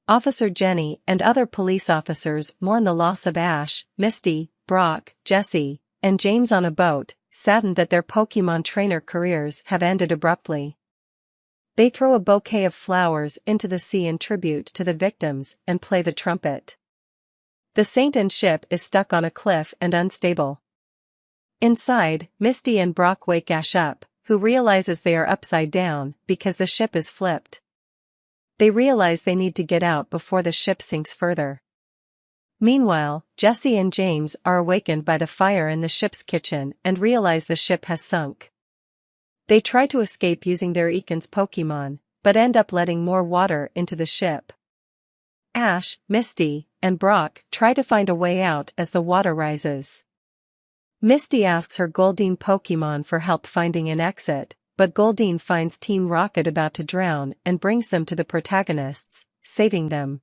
Officer Jenny and other police officers mourn the loss of Ash, Misty, Brock, Jesse, and James on a boat, saddened that their Pokémon trainer careers have ended abruptly. They throw a bouquet of flowers into the sea in tribute to the victims and play the trumpet. The Saint and ship is stuck on a cliff and unstable. Inside, Misty and Brock wake Ash up, who realizes they are upside down because the ship is flipped. They realize they need to get out before the ship sinks further. Meanwhile, Jesse and James are awakened by the fire in the ship's kitchen and realize the ship has sunk. They try to escape using their Eakin's Pokémon, but end up letting more water into the ship. Ash, Misty, and Brock try to find a way out as the water rises. Misty asks her Goldeen Pokémon for help finding an exit, but Goldeen finds Team Rocket about to drown and brings them to the protagonists, saving them.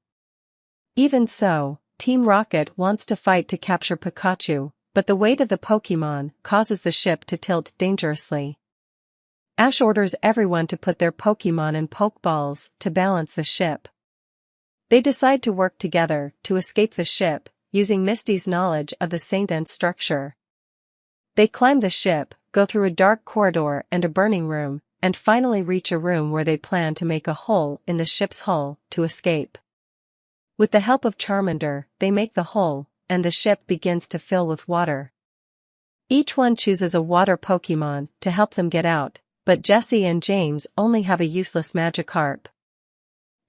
Even so, Team Rocket wants to fight to capture Pikachu, but the weight of the Pokémon causes the ship to tilt dangerously. Ash orders everyone to put their Pokémon in Pokeballs to balance the ship. They decide to work together to escape the ship, using Misty's knowledge of the Saint and structure. They climb the ship, go through a dark corridor and a burning room, and finally reach a room where they plan to make a hole in the ship's hull to escape. With the help of Charmander, they make the hole, and the ship begins to fill with water. Each one chooses a water Pokémon to help them get out, but Jesse and James only have a useless Magikarp.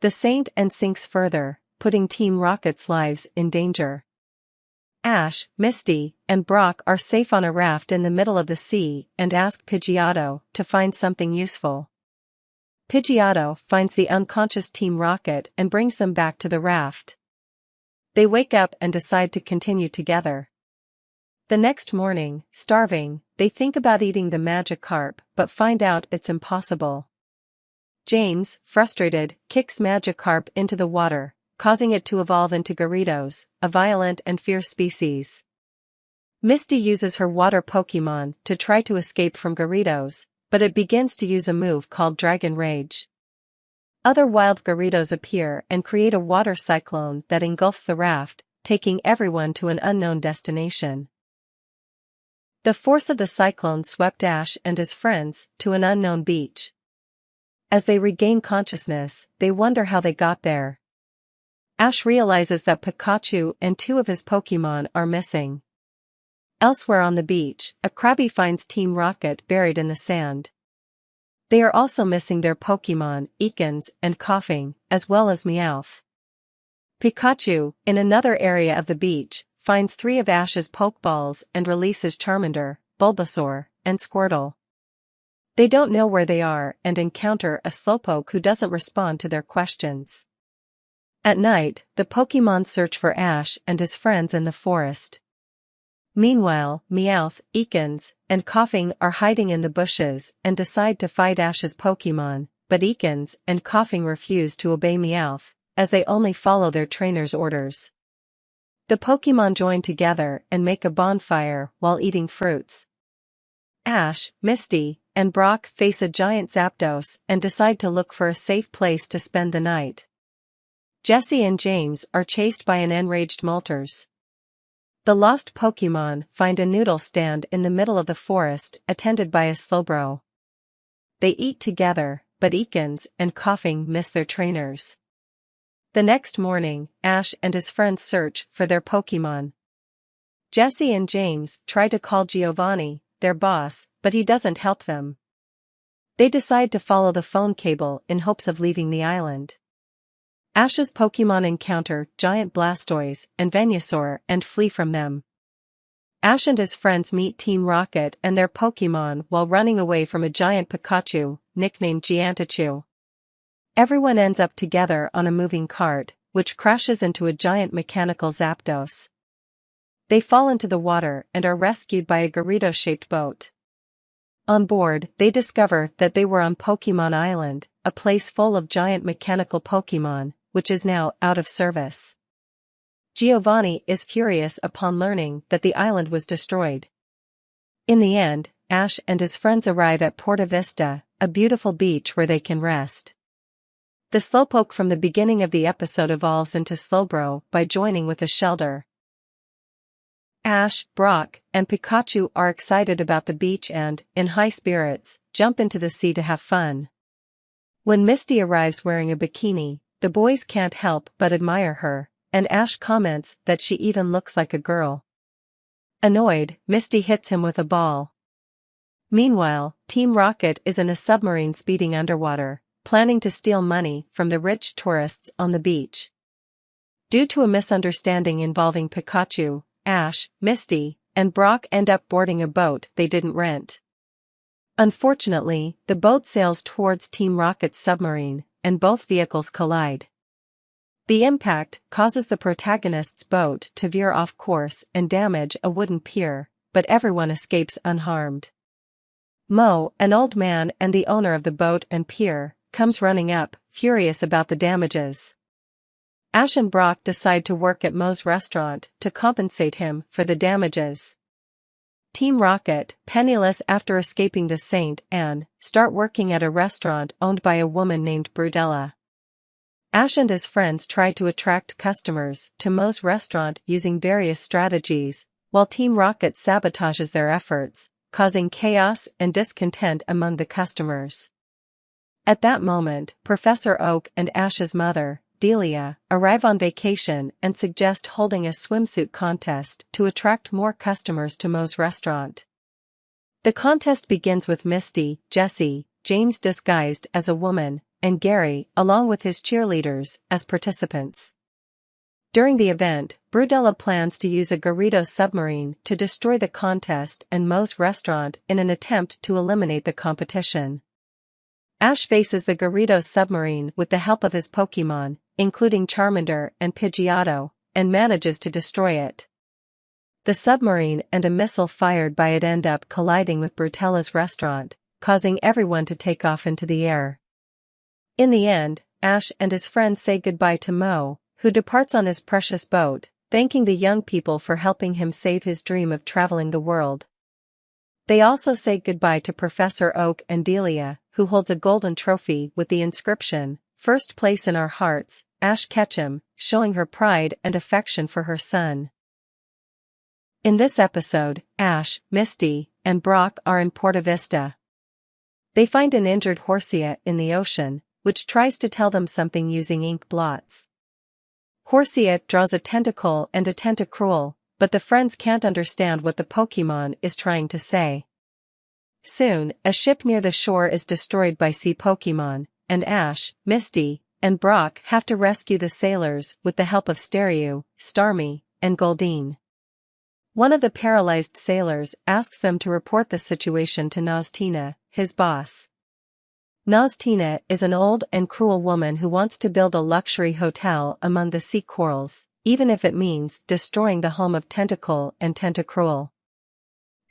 The Saint and sinks further, putting Team Rocket's lives in danger. Ash, Misty, and Brock are safe on a raft in the middle of the sea and ask Pidgeotto to find something useful. Pidgeotto finds the unconscious Team Rocket and brings them back to the raft. They wake up and decide to continue together. The next morning, starving, they think about eating the Magikarp but find out it's impossible. James, frustrated, kicks Magikarp into the water, causing it to evolve into Gyarados, a violent and fierce species. Misty uses her water Pokémon to try to escape from Gyarados, but it begins to use a move called Dragon Rage. Other wild Gyarados appear and create a water cyclone that engulfs the raft, taking everyone to an unknown destination. The force of the cyclone swept Ash and his friends to an unknown beach. As they regain consciousness, they wonder how they got there. Ash realizes that Pikachu and two of his Pokémon are missing. Elsewhere on the beach, a Krabby finds Team Rocket buried in the sand. They are also missing their Pokémon, Eakins and Coughing, as well as Meowth. Pikachu, in another area of the beach, finds 3 of Ash's Pokeballs and releases Charmander, Bulbasaur, and Squirtle. They don't know where they are and encounter a Slowpoke who doesn't respond to their questions. At night, the Pokémon search for Ash and his friends in the forest. Meanwhile, Meowth, Eakins, and Coughing are hiding in the bushes and decide to fight Ash's Pokémon, but Eakins and Coughing refuse to obey Meowth, as they only follow their trainer's orders. The Pokémon join together and make a bonfire while eating fruits. Ash, Misty, and Brock face a giant Zapdos and decide to look for a safe place to spend the night. Jesse and James are chased by an enraged Moltres. The lost Pokémon find a noodle stand in the middle of the forest attended by a Slowbro. They eat together, but Eakins and Coughing miss their trainers. The next morning, Ash and his friends search for their Pokémon. Jesse and James try to call Giovanni, their boss, but he doesn't help them. They decide to follow the phone cable in hopes of leaving the island. Ash's Pokémon encounter giant Blastoise and Venusaur and flee from them. Ash and his friends meet Team Rocket and their Pokémon while running away from a giant Pikachu, nicknamed Giantichu. Everyone ends up together on a moving cart, which crashes into a giant mechanical Zapdos. They fall into the water and are rescued by a Gyarados-shaped boat. On board, they discover that they were on Pokémon Island, a place full of giant mechanical Pokémon, which is now out of service. Giovanni is furious upon learning that the island was destroyed. In the end, Ash and his friends arrive at Porta Vista, a beautiful beach where they can rest. The Slowpoke from the beginning of the episode evolves into Slowbro by joining with a Shelder. Ash, Brock, and Pikachu are excited about the beach and, in high spirits, jump into the sea to have fun. When Misty arrives wearing a bikini, the boys can't help but admire her, and Ash comments that she even looks like a girl. Annoyed, Misty hits him with a ball. Meanwhile, Team Rocket is in a submarine speeding underwater, planning to steal money from the rich tourists on the beach. Due to a misunderstanding involving Pikachu, Ash, Misty, and Brock end up boarding a boat they didn't rent. Unfortunately, the boat sails towards Team Rocket's submarine, and both vehicles collide. The impact causes the protagonist's boat to veer off course and damage a wooden pier, but everyone escapes unharmed. Mo, an old man and the owner of the boat and pier, comes running up, furious about the damages. Ash and Brock decide to work at Mo's restaurant to compensate him for the damages. Team Rocket, penniless after escaping the Saint Anne, start working at a restaurant owned by a woman named Brudella. Ash and his friends try to attract customers to Mo's restaurant using various strategies, while Team Rocket sabotages their efforts, causing chaos and discontent among the customers. At that moment, Professor Oak and Ash's mother, Delia, arrive on vacation and suggest holding a swimsuit contest to attract more customers to Mo's restaurant. The contest begins with Misty, Jessie, James disguised as a woman, and Gary, along with his cheerleaders, as participants. During the event, Brudella plans to use a Garrido submarine to destroy the contest and Mo's restaurant in an attempt to eliminate the competition. Ash faces the Garrido submarine with the help of his Pokémon, including Charmander and Pidgeotto, and manages to destroy it. The submarine and a missile fired by it end up colliding with Brutella's restaurant, causing everyone to take off into the air. In the end, Ash and his friends say goodbye to Mo, who departs on his precious boat, thanking the young people for helping him save his dream of traveling the world. They also say goodbye to Professor Oak and Delia, who holds a golden trophy with the inscription, "First place in our hearts, Ash Ketchum," showing her pride and affection for her son. In this episode, Ash, Misty, and Brock are in Porta Vista. They find an injured Horsia in the ocean, which tries to tell them something using ink blots. Horsia draws a tentacle and a tentacruel, but the friends can't understand what the Pokémon is trying to say. Soon, a ship near the shore is destroyed by sea Pokémon, and Ash, Misty, and Brock have to rescue the sailors with the help of Staryu, Starmie, and Goldeen. One of the paralyzed sailors asks them to report the situation to Naztina, his boss. Naztina is an old and cruel woman who wants to build a luxury hotel among the sea corals, even if it means destroying the home of Tentacle and Tentacruel.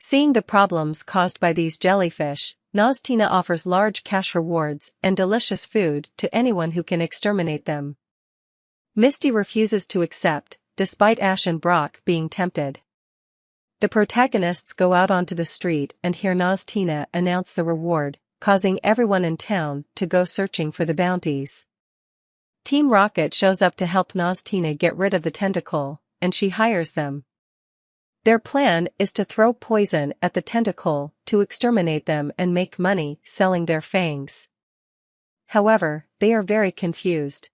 Seeing the problems caused by these jellyfish, Naztina offers large cash rewards and delicious food to anyone who can exterminate them. Misty refuses to accept, despite Ash and Brock being tempted. The protagonists go out onto the street and hear Naztina announce the reward, causing everyone in town to go searching for the bounties. Team Rocket shows up to help Naztina get rid of the tentacle, and she hires them. Their plan is to throw poison at the tentacle to exterminate them and make money selling their fangs. However, they are very confused.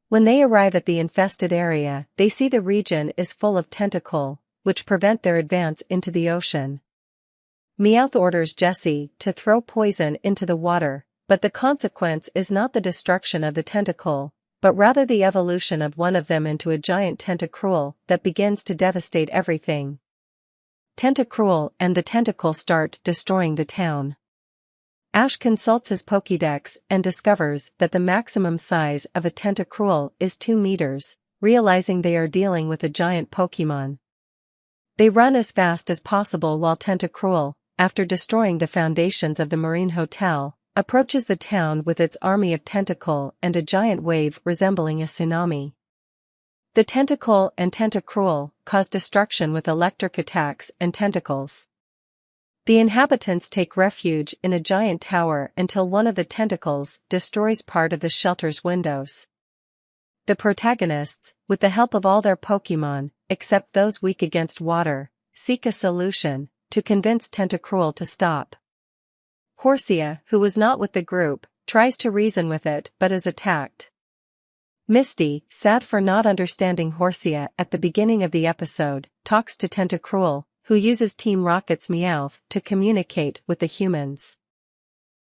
When they arrive at the infested area, they see the region is full of tentacle, which prevent their advance into the ocean. Meowth orders Jessie to throw poison into the water, but the consequence is not the destruction of the tentacle, but rather the evolution of one of them into a giant tentacruel that begins to devastate everything. Tentacruel and the tentacle start destroying the town. Ash consults his Pokédex and discovers that the maximum size of a tentacruel is 2 meters, realizing they are dealing with a giant Pokémon. They run as fast as possible while Tentacruel, after destroying the foundations of the Marine Hotel, approaches the town with its army of tentacle and a giant wave resembling a tsunami. The tentacle and Tentacruel cause destruction with electric attacks and tentacles. The inhabitants take refuge in a giant tower until one of the tentacles destroys part of the shelter's windows. The protagonists, with the help of all their Pokémon, except those weak against water, seek a solution to convince Tentacruel to stop. Horsia, who was not with the group, tries to reason with it but is attacked. Misty, sad for not understanding Horsia at the beginning of the episode, talks to Tentacruel, who uses Team Rocket's Meowth to communicate with the humans.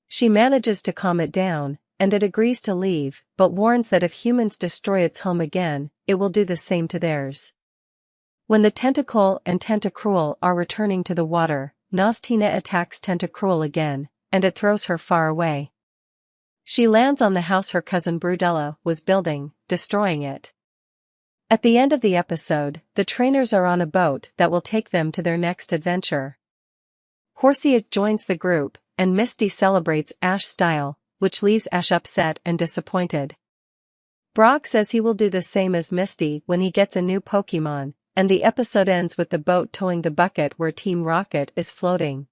She manages to calm it down, and it agrees to leave, but warns that if humans destroy its home again, it will do the same to theirs. When the Tentacle and Tentacruel are returning to the water, Nostina attacks Tentacruel again, and it throws her far away. She lands on the house her cousin Brudella was building, destroying it. At the end of the episode, the trainers are on a boat that will take them to their next adventure. Horsia joins the group, and Misty celebrates Ash's style, which leaves Ash upset and disappointed. Brock says he will do the same as Misty when he gets a new Pokémon, and the episode ends with the boat towing the bucket where Team Rocket is floating.